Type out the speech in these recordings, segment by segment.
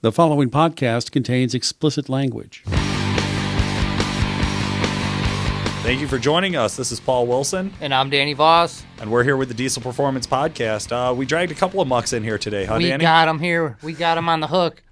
The following podcast contains explicit language. Thank you for joining us. This is Paul Wilson. And I'm Danny Voss. And we're here with the Diesel Performance Podcast. We dragged a couple of mucks in here today, huh, Danny? We got them here. We got them on the hook.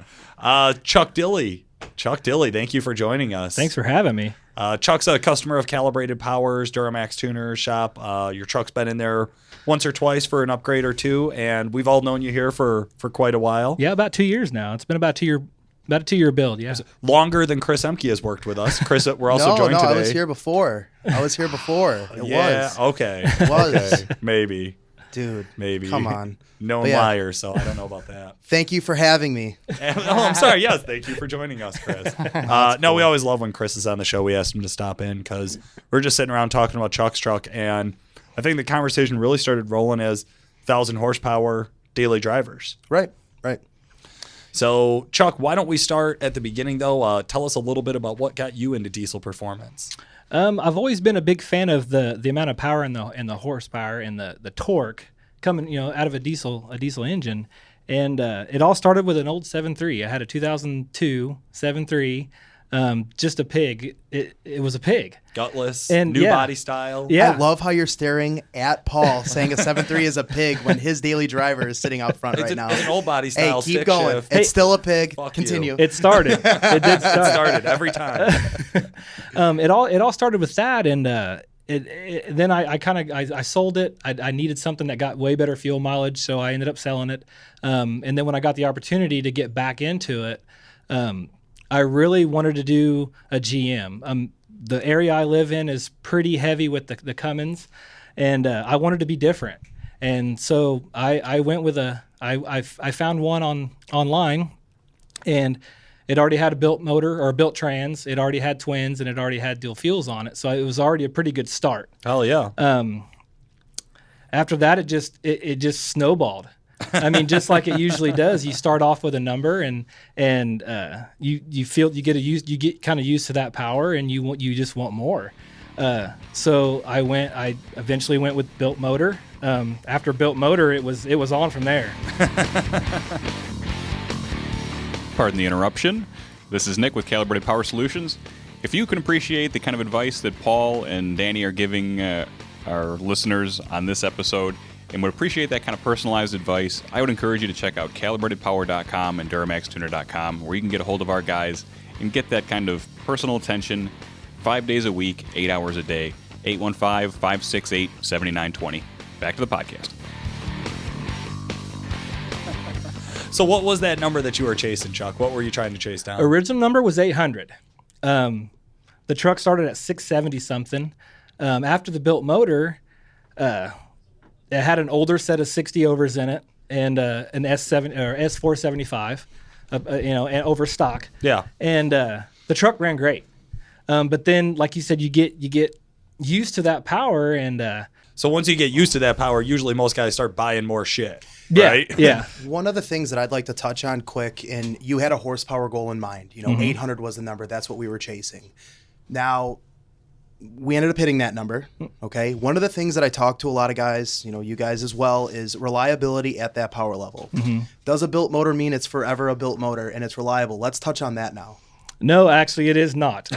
Chuck Dilly. Chuck Dilly, thank you for joining us. Thanks for having me. Chuck's a customer of Calibrated Power's Duramaxtuner shop. Your truck's been in there once or twice for an upgrade or two, and we've all known you here for quite a while. Yeah, about 2 years now. It's been about a 2-year build, yeah. Longer than Chris Ehmke has worked with us. Chris, we're also joined today. I was here before. It was. Okay. It was. Okay. Maybe. Dude. Maybe. Come on. Known liar, so I don't know about that. Thank you for having me. I'm sorry. Yes, thank you for joining us, Chris. No, we always love when Chris is on the show. We asked him to stop in because we're just sitting around talking about Chuck's truck, and I think the conversation really started rolling as 1,000 horsepower daily drivers. Right. So, Chuck, why don't we start at the beginning, though? Tell us a little bit about what got you into diesel performance. I've always been a big fan of the amount of power and the horsepower and the torque coming out of a diesel engine, and it all started with an old 7.3. I had a 2002 7.3. Just a pig. It was a pig. Gutless, and new body style. Yeah. I love how you're staring at Paul saying a 7.3 is a pig when his daily driver is sitting out front right now. It's an old body style. Hey, keep stick going. shift. It's still a pig. Fuck Continue. you. It started. It did start. It started every time. It all started with that, and then I sold it. I needed something that got way better fuel mileage, so I ended up selling it. And then when I got the opportunity to get back into it, I really wanted to do a GM. The area I live in is pretty heavy with the Cummins, and I wanted to be different. And so I went with I found one online, and it already had a built motor or a built trans. It already had twins, and it already had dual fuels on it. So it was already a pretty good start. Hell yeah. After that, it just snowballed. I mean, just like it usually does. You start off with a number, and you get kind of used to that power, and you just want more. So I eventually went with built motor. After built motor, it was on from there. Pardon the interruption. This is Nick with Calibrated Power Solutions. If you can appreciate the kind of advice that Paul and Danny are giving our listeners on this episode and would appreciate that kind of personalized advice, I would encourage you to check out calibratedpower.com and Duramaxtuner.com, where you can get a hold of our guys and get that kind of personal attention 5 days a week, 8 hours a day. 815-568-7920. Back to the podcast. So what was that number that you were chasing, Chuck? What were you trying to chase down? Original number was 800. The truck started at 670 something. After the built motor, it had an older set of 60 overs in it and an S7 or S475, and over stock. Yeah. And the truck ran great. But then, like you said, you get used to that power, and so once you get used to that power, usually most guys start buying more shit. yeah, Right? yeah. One of the things that I'd like to touch on quick, and you had a horsepower goal in mind. 800 was the number. That's what we were chasing. Now, we ended up hitting that number, okay? One of the things that I talk to a lot of guys, you guys as well, is reliability at that power level. Mm-hmm. Does a built motor mean it's forever a built motor and it's reliable? Let's touch on that now. No, actually, it is not.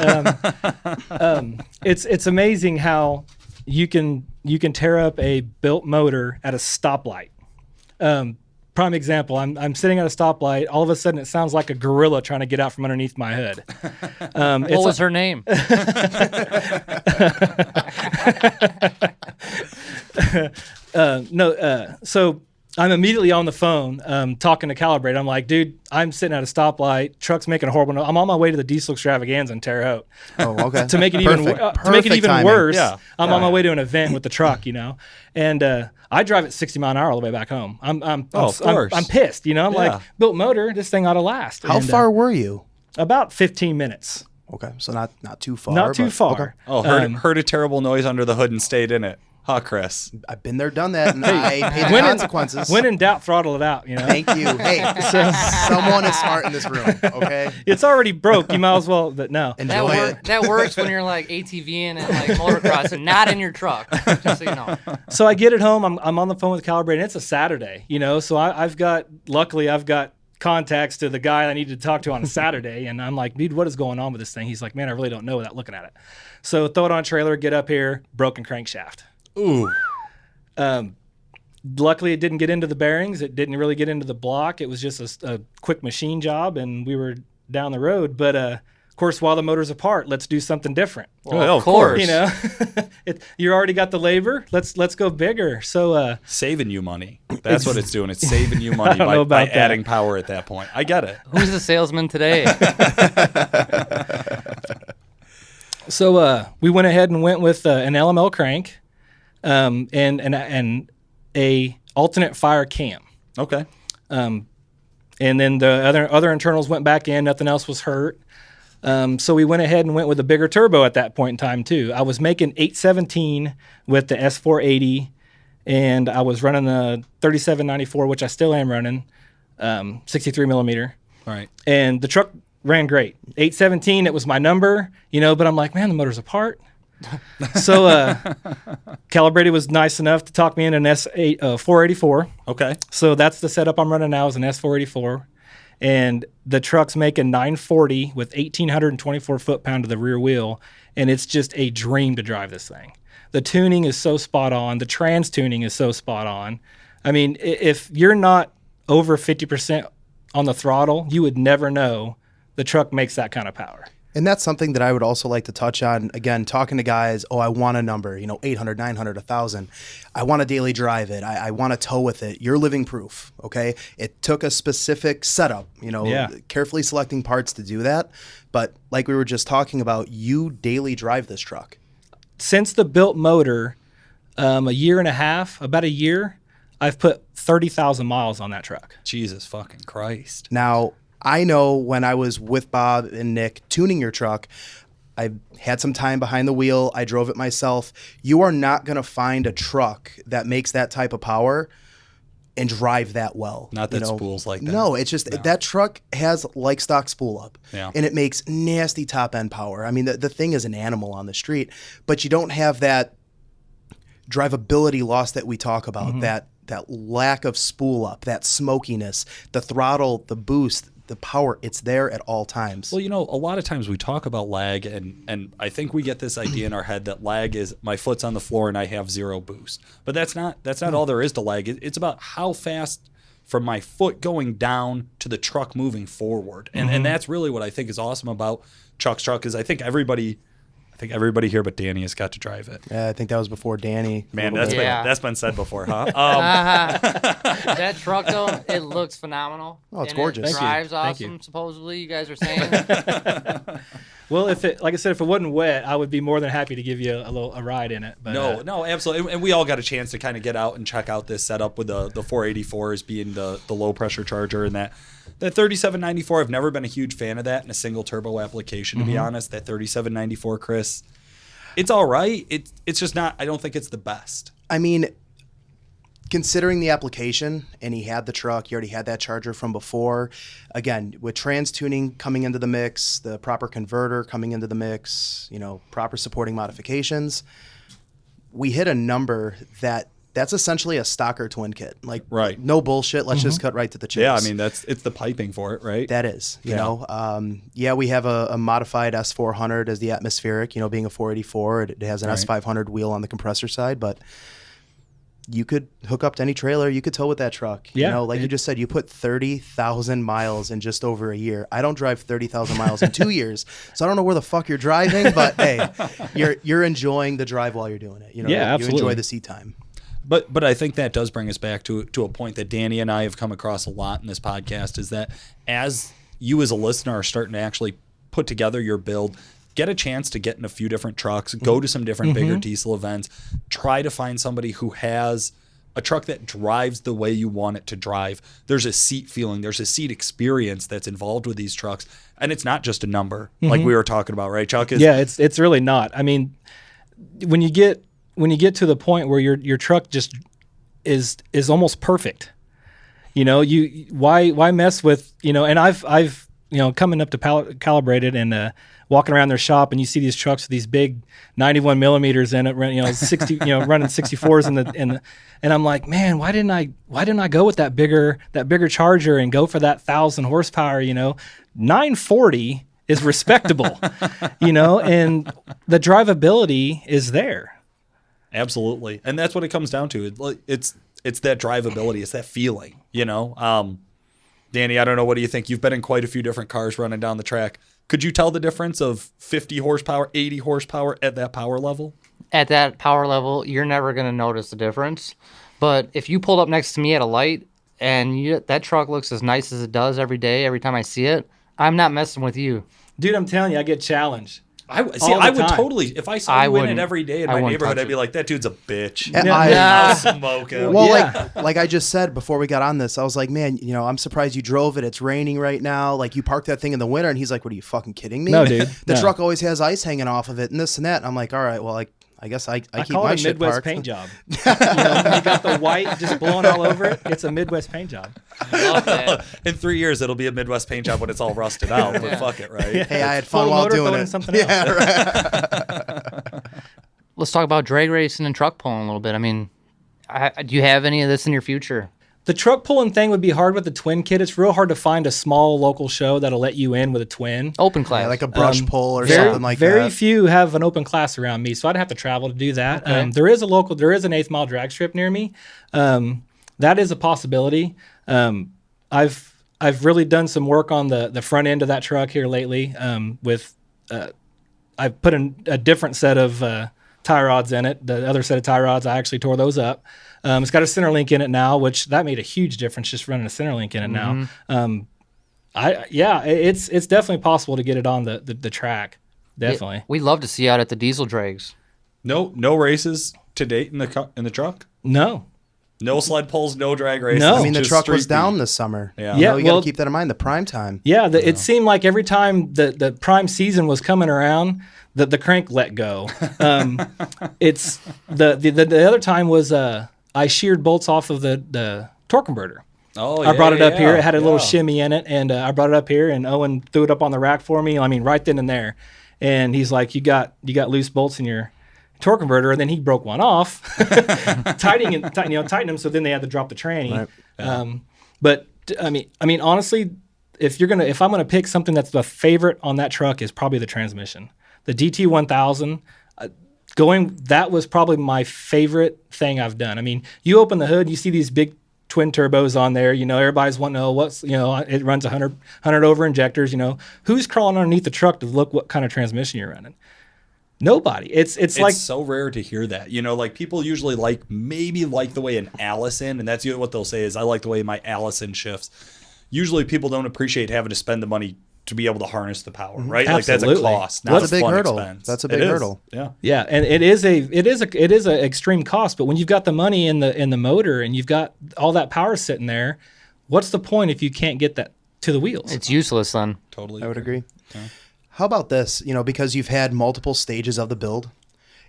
It's amazing how you can tear up a built motor at a stoplight. Prime example, I'm sitting at a stoplight. All of a sudden, it sounds like a gorilla trying to get out from underneath my hood. What was her name? So I'm immediately on the phone talking to Calibrate. I'm like, dude, I'm sitting at a stoplight. Truck's making a horrible noise. I'm on my way to the diesel extravaganza in Terre Haute. Oh, okay. to make it even timing. worse, Yeah. I'm on my way to an event with the truck, and I drive at 60 mile an hour all the way back home. I'm pissed, I'm like, built motor, this thing ought to last. How far were you? About 15 minutes. Okay, so not too far. Not too far. Okay. Oh, heard a terrible noise under the hood and stayed in it. Huh, Chris? I've been there, done that, and I paid the consequences. When in doubt, throttle it out, Thank you. Hey, someone is smart in this room, okay? It's already broke. You might as well, but no. Enjoy it. That works when you're like ATVing and like motocross and not in your truck, just so you know. So I get it home. I'm on the phone with Calibrate, and it's a Saturday, so I've got contacts to the guy I needed to talk to on a Saturday. And I'm like, dude, what is going on with this thing? He's like, man, I really don't know without looking at it. So throw it on a trailer, get up here, broken crankshaft. Ooh. Luckily, it didn't get into the bearings. It didn't really get into the block. It was just a quick machine job, and we were down the road. But of course, while the motor's apart, let's do something different. Well, of course. You know, you already got the labor. Let's go bigger. So saving you money. That's what it's doing. It's saving you money by adding power at that point. I get it. Who's the salesman today? So we went ahead and went with an LML crank, and a alternate fire cam. Okay. And then the other internals went back in. Nothing else was hurt. So we went ahead and went with a bigger turbo at that point in time too. I was making 817 with the S480, and I was running the 3794, which I still am running, 63 millimeter. All right. And the truck ran great. 817, it was my number, but I'm like, man, the motor's apart. So Calibrated was nice enough to talk me in an S484. Okay. So that's the setup I'm running now is an S484. And the truck's making 940 with 1,824 foot-pound to the rear wheel. And it's just a dream to drive this thing. The tuning is so spot on. The trans tuning is so spot on. I mean, if you're not over 50% on the throttle, you would never know the truck makes that kind of power. And that's something that I would also like to touch on. Again, talking to guys, I want a number, 800, 900, 1,000. I want to daily drive it. I want to tow with it. You're living proof, okay? It took a specific setup, carefully selecting parts to do that. But like we were just talking about, you daily drive this truck. Since the built motor, a year and a half, about a year, I've put 30,000 miles on that truck. Jesus fucking Christ. Now, I know when I was with Bob and Nick tuning your truck, I had some time behind the wheel. I drove it myself. You are not going to find a truck that makes that type of power and drive that well. Not that spools like that. No, it's just that truck has like stock spool up. Yeah. And it makes nasty top end power. I mean, the thing is an animal on the street, but you don't have that drivability loss that we talk about, that lack of spool up, that smokiness, the throttle, the boost, the power, it's there at all times. Well, a lot of times we talk about lag, and I think we get this idea in our head that lag is my foot's on the floor and I have zero boost. But that's not all there is to lag. It's about how fast from my foot going down to the truck moving forward. And that's really what I think is awesome about Chuck's truck is I think everybody here but Danny has got to drive it. Yeah, I think that was before Danny. Man, that's been said before, huh? That truck, though, it looks phenomenal. Oh, it's and gorgeous. It drives Thank you. awesome, supposedly, you guys are saying. Well, like I said, if it wasn't wet, I would be more than happy to give you a ride in it. But, no, absolutely. And we all got a chance to kind of get out and check out this setup with the 484s being the low pressure charger and that 3794. I've never been a huge fan of that in a single turbo application, to be honest. That 3794, Chris, it's all right. It's just not, I don't think it's the best. I mean, considering the application, and he had the truck, he already had that charger from before. Again, with trans tuning coming into the mix, the proper converter coming into the mix, proper supporting modifications, we hit a number that's essentially a stocker twin kit. Like, right. No bullshit. Let's just cut right to the chase. Yeah, I mean, it's the piping for it, right? That is, you know. We have a modified S400 as the atmospheric, being a 484. It has an S500 wheel on the compressor side, but you could hook up to any trailer. You could tow with that truck. Yeah. You just said, you put 30,000 miles in just over a year. I don't drive 30,000 miles in 2 years, so I don't know where the fuck you're driving, but hey, you're enjoying the drive while you're doing it. Absolutely. You enjoy the seat time. But I think that does bring us back to a point that Danny and I have come across a lot in this podcast is that as you as a listener are starting to actually put together your build, get a chance to get in a few different trucks, go to some different bigger diesel events, try to find somebody who has a truck that drives the way you want it to drive. There's a seat feeling, there's a seat experience that's involved with these trucks, and it's not just a number like we were talking about, right, Chuck? It's really not. I mean, when you get to the point where your truck just is almost perfect, why mess with, and I've coming up to Calibrated and walking around their shop, and you see these trucks with these big 91 millimeters in it, 60, running 64s and I'm like, man, why didn't I go with that bigger Charger and go for that 1,000 horsepower? 940 is respectable, and the drivability is there. Absolutely. And that's what it comes down to. It's that drivability. It's that feeling, Danny, I don't know. What do you think? You've been in quite a few different cars running down the track. Could you tell the difference of 50 horsepower, 80 horsepower at that power level? At that power level, you're never going to notice the difference. But if you pulled up next to me at a light and that truck looks as nice as it does every day, every time I see it, I'm not messing with you. Dude, I'm telling you, I get challenged. I would totally, if I saw you in it every day in my neighborhood, I'd be like, that dude's a bitch. I'll smoke him. Well, like I just said before we got on this, I was like, man, I'm surprised you drove it. It's raining right now. Like, you parked that thing in the winter. And he's like, what, are you fucking kidding me? No, dude. The truck always has ice hanging off of it and this and that. And I'm like, all right, well, I guess I keep call my it a shit Midwest parked. paint job. You got the white just blowing all over it. It's a Midwest paint job. I love that. In 3 years, it'll be a Midwest paint job when it's all rusted out. But fuck it, right? Hey, I had fun Full while motor doing going it. something else. Yeah, right. Let's talk about drag racing and truck pulling a little bit. I mean, do you have any of this in your future? The truck pulling thing would be hard with the twin kit. It's real hard to find a small local show that'll let you in with a twin. Open class. Yeah, like a brush pull or something like that. Very few have an open class around me, so I'd have to travel to do that. Okay. There is an 8th mile drag strip near me. That is a possibility. I've really done some work on the front end of that truck here lately. I've put a different set of tie rods in it. The other set of tie rods, I actually tore those up. It's got a center link in it now, which that made a huge difference just running a center link in it now. It's definitely possible to get it on the track. Definitely. We love to see you out at the diesel drags. No races to date in the truck. No. No sled pulls, no drag races. No. I mean, the just truck was street down beat. this summer. Yeah. You got well- to keep that in mind. The prime time. Yeah, it seemed like every time the prime season was coming around, the crank let go. It's the other time was I sheared bolts off of the torque converter. Oh, I brought it up here. It had a little yeah. shimmy in it, and I brought it up here, and Owen threw it up on the rack for me. I mean, right then and there. And he's like, "You got loose bolts in your torque converter," and then he broke one off, tightening them. So then they had to drop the tranny. Right. But I mean, honestly, if I'm gonna pick something that's the favorite on that truck, is probably the transmission. The DT 1000. That was probably my favorite thing I've done. I mean, you open the hood, you see these big twin turbos on there. Everybody's wanting to know what's, it runs 100 over injectors. Who's crawling underneath the truck to look what kind of transmission you're running? Nobody. It's like so rare to hear that. Like people usually like the way an Allison, and that's what they'll say is, I like the way my Allison shifts. Usually people don't appreciate having to spend the money to be able to harness the power, right? Absolutely. Like that's a cost. Not That's a big fun hurdle. Expense. That's a big It is. hurdle. Yeah. Yeah, and it is a extreme cost. But when you've got the money in the motor and you've got all that power sitting there, what's the point if you can't get that to the wheels? It's useless then. Totally. I would agree. How about this? Because you've had multiple stages of the build.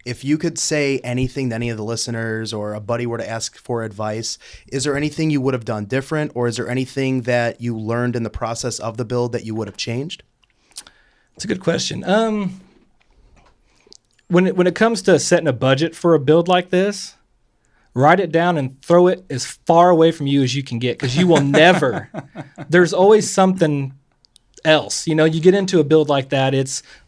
If you could say anything to any of the listeners, or a buddy were to ask for advice, is there anything you would have done different, or is there anything that you learned in the process of the build that you would have changed? That's a good question. When it comes to setting a budget for a build like this, write it down and throw it as far away from you as you can get, because you will never. There's always something else. You get into a build like that,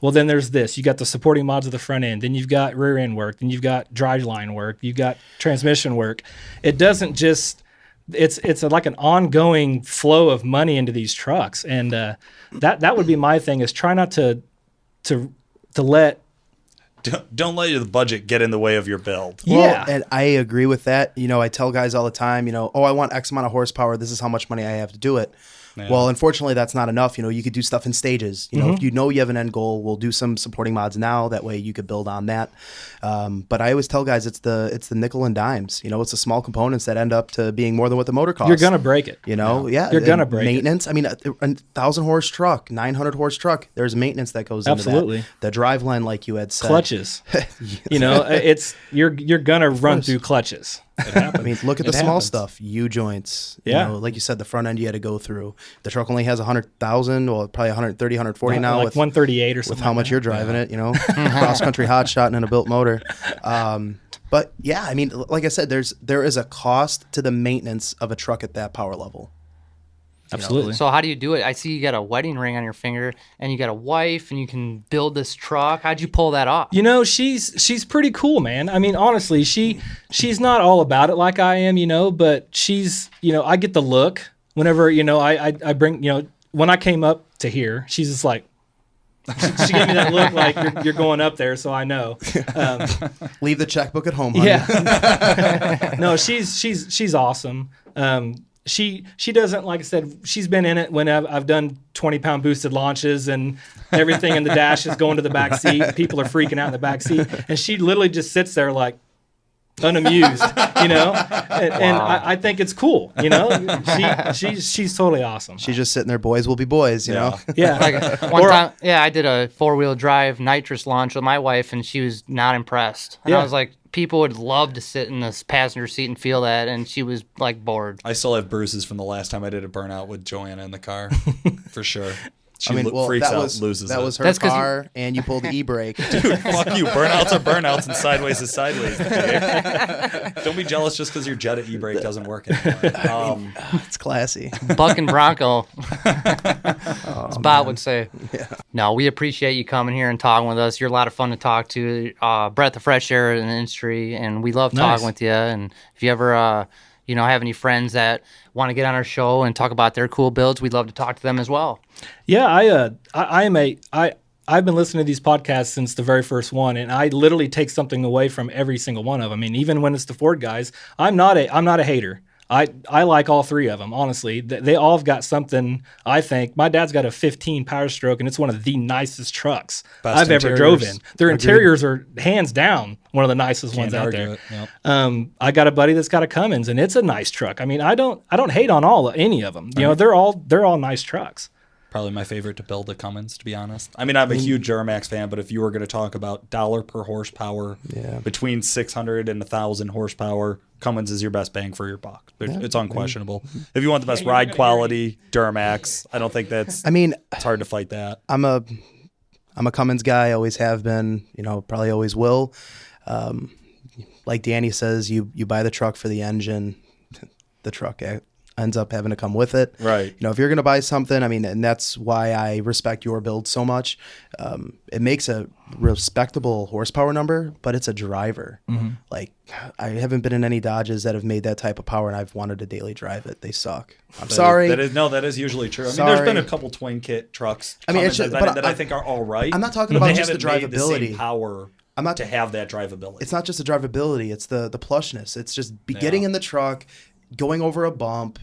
then there's this. You got the supporting mods of the front end, then you've got rear end work, then you've got driveline work, you've got transmission work. It doesn't just. It's like an ongoing flow of money into these trucks, and that would be my thing, is try not to let. Don't let the budget get in the way of your build. Yeah. And I agree with that. I tell guys all the time, I want X amount of horsepower. This is how much money I have to do it. Yeah. Well, unfortunately, that's not enough. You could do stuff in stages. If you have an end goal, we'll do some supporting mods now. That way you could build on that. But I always tell guys it's the nickel and dimes. It's the small components that end up to being more than what the motor costs. You're gonna break it. Yeah. You're gonna break maintenance. I mean, a 1,000 horse truck, 900 horse truck. There's maintenance that goes Absolutely. into that. The driveline, like you had said, Clutches. It's you're gonna run through clutches. It happens. I mean, look at It the small happens. stuff, U-joints. Yeah. You know, like you said, the front end you had to go through. The truck only has 100,000, well, probably 130, 140 now like with 138 or something. with how like much that. you're driving it, you know, cross-country hot shot and a built motor. But yeah, I mean, like I said, there is a cost to the maintenance of a truck at that power level. Absolutely. So how do you do it? I see you got a wedding ring on your finger, and you got a wife, and you can build this truck. How'd you pull that off? You know, she's pretty cool, man. I mean, honestly, she's not all about it like I am, you know, but she's, you know, I get the look whenever, you know, I bring, you know, when I came up to here, she's just like, she gave me that look like you're going up there, so I know. Leave the checkbook at home, honey. Yeah. No, she's awesome. She doesn't, like I said, she's been in it when I've done 20-pound boosted launches and everything in the dash is going to the back seat. People are freaking out in the back seat, and she literally just sits there like unamused, you know. And I think it's cool, you know. She's totally awesome. She's just sitting there, boys will be boys, you know. Yeah. Like one time, I did a 4-wheel drive nitrous launch with my wife, and she was not impressed. And Yeah. I was like, people would love to sit in this passenger seat and feel that, and she was like bored. I still have bruises from the last time I did a burnout with Joanna in the car, for sure. She Well, freaks that out, was loses that it. was her That's 'cause car, and you pulled the e-brake. Dude, fuck you. Burnouts are burnouts, and sideways is sideways. Dick. Don't be jealous just because your Jetta e-brake doesn't work anymore. It's classy. Buck and Bronco, as Bob would say. Yeah. No, we appreciate you coming here and talking with us. You're a lot of fun to talk to. Breath of fresh air in the industry, and we love talking with you. And if you ever, have any friends that want to get on our show and talk about their cool builds, we'd love to talk to them as well. Yeah, I've been listening to these podcasts since the very first one, and I literally take something away from every single one of them. I mean, even when it's the Ford guys, I'm not a hater. I like all three of them, honestly. They all have got something, I think. My dad's got a 15 Power Stroke, and it's one of the nicest trucks Best I've ever interiors. drove in. Their interiors are hands down one of the nicest ones out argue there. it, yep. I got a buddy that's got a Cummins, and it's a nice truck. I mean, I don't hate on any of them. You know, they're all nice trucks. Probably my favorite to build, the Cummins, to be honest. I mean, I'm a huge Duramax fan, but if you were going to talk about dollar per horsepower, between 600 and 1,000 horsepower, Cummins is your best bang for your buck. It's unquestionable. If you want the best ride quality, Duramax, I don't think that's. I mean, it's hard to fight that. I'm a Cummins guy. Always have been. You know, probably always will. Like Danny says, you buy the truck for the engine. The truck ends up having to come with it. Right. You know, if you're going to buy something, I mean, and that's why I respect your build so much. It makes a respectable horsepower number, but it's a driver. Mm-hmm. Like, I haven't been in any Dodges that have made that type of power, and I've wanted to daily drive it. They suck. I'm sorry. That is usually true. I mean, Sorry. there's been a couple twin kit trucks. I mean, it's Cummins just- that I think are all right. I'm not talking but about they just the haven't made drivability. the same power. I'm not to have that drivability. It's not just the drivability; it's the plushness. It's just getting in the truck, going over a bump.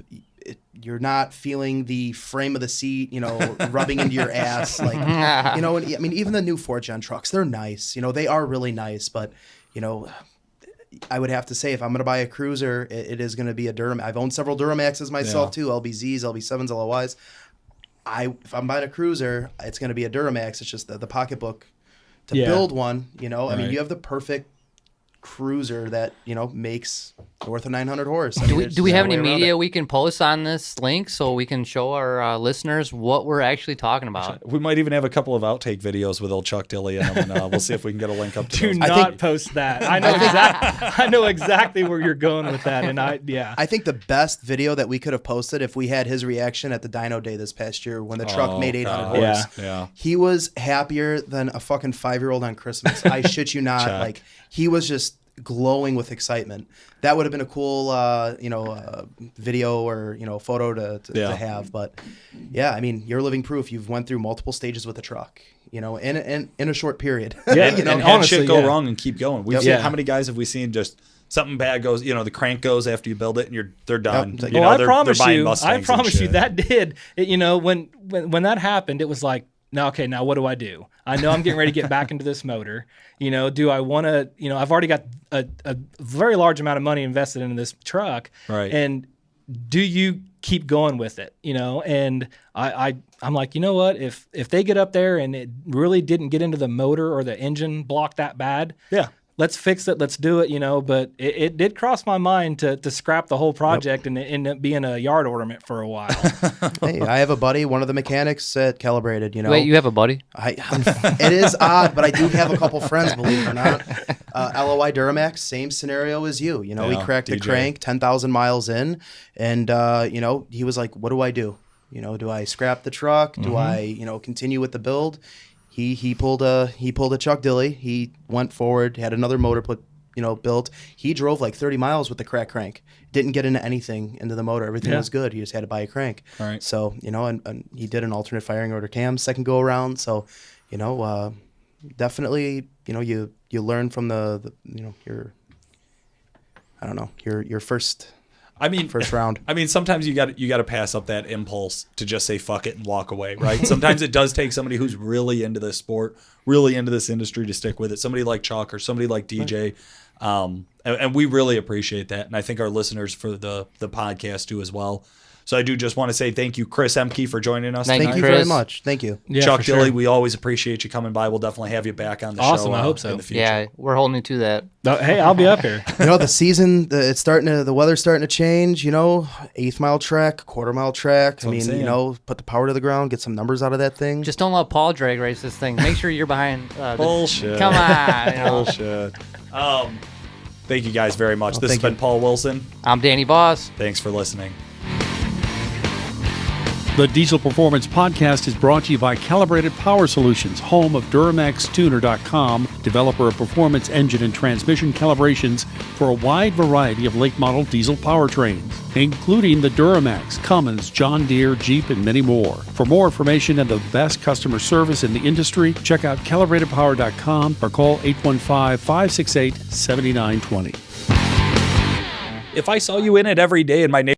You're not feeling the frame of the seat, you know, rubbing into your ass. Like, you know, I mean, even the new 4Gen trucks, they're nice. You know, they are really nice. But, you know, I would have to say if I'm going to buy a cruiser, it is going to be a Duramax. I've owned several Duramaxes myself too, LBZs, LB7s, LOYs. If I'm buying a cruiser, it's going to be a Duramax. It's just the pocketbook to build one. You know, I mean, you have the perfect cruiser that, you know, makes north of 900 horse. I mean, Do we have any no way around media it. we can post on this link so we can show our listeners what we're actually talking about? We might even have a couple of outtake videos with old Chuck Dilly in them, and we'll see if we can get a link up to Do those. not post that. I know exactly where you're going with that, and I think the best video that we could have posted if we had his reaction at the Dyno Day this past year when the truck made 800 horse. Yeah. Yeah. He was happier than a fucking 5-year-old on Christmas. I shit you not. Check. Like, he was just glowing with excitement. That would have been a cool, video or, you know, photo to have. But yeah, I mean, you're living proof. You've went through multiple stages with the truck, you know, in a short period. Yeah, you know, and honestly, shit go yeah. wrong and keep going. We've Yep. seen, Yeah. how many guys have we seen just something bad goes, you know, the crank goes after you build it and they're done. Yep. You Well, know, I they're promise buying you, Mustangs and shit. that did. You know, when that happened, it was like, now what do I do? I know I'm getting ready to get back into this motor. You know, do I want to? You know, I've already got a very large amount of money invested into this truck. Right. And do you keep going with it? You know, and I'm like, you know what? If they get up there and it really didn't get into the motor or the engine block that bad, Yeah. let's fix it, let's do it, but it did cross my mind to scrap the whole project and end up being a yard ornament for a while. Hey, I have a buddy, one of the mechanics at Calibrated, Wait, you have a buddy? It is odd, but I do have a couple friends, believe it or not. LOI Duramax, same scenario as you. He cracked the DJ. crank 10,000 miles in, and he was like, "What do I do? Do I scrap the truck? Do I continue with the build?" He pulled a Chuck Dilly. He went forward, had another motor built. He drove like 30 miles with the cracked crank. Didn't get into the motor. Everything was good. He just had to buy a crank. All right. So and he did an alternate firing order cam second go around. So definitely you learn from your first. First round. I mean, sometimes you got to pass up that impulse to just say fuck it and walk away, right? Sometimes it does take somebody who's really into this sport, really into this industry to stick with it. Somebody like Chuck or somebody like DJ, and we really appreciate that. And I think our listeners for the podcast do as well. So I do just want to say thank you, Chris Ehmke, for joining us. Thank Thank you Chris. very much. Thank you. Yeah, Chuck for sure. Dilly, we always appreciate you coming by. We'll definitely have you back on the show. Awesome, I hope so. In the future. Yeah, we're holding you to that. Hey, I'll be up here. The season, the weather's starting to change. 1/8 mile track, 1/4 mile track. what I'm saying. Put the power to the ground, get some numbers out of that thing. Just don't let Paul drag race this thing. Make sure you're behind. Bullshit. Come on. Bullshit. Thank you guys very much. This has thank you. been Paul Wilson. I'm Danny Voss. Thanks for listening. The Diesel Performance Podcast is brought to you by Calibrated Power Solutions, home of Duramaxtuner.com, developer of performance engine and transmission calibrations for a wide variety of late model diesel powertrains, including the Duramax, Cummins, John Deere, Jeep, and many more. For more information and the best customer service in the industry, check out calibratedpower.com or call 815-568-7920. If I saw you in it every day in my neighborhood,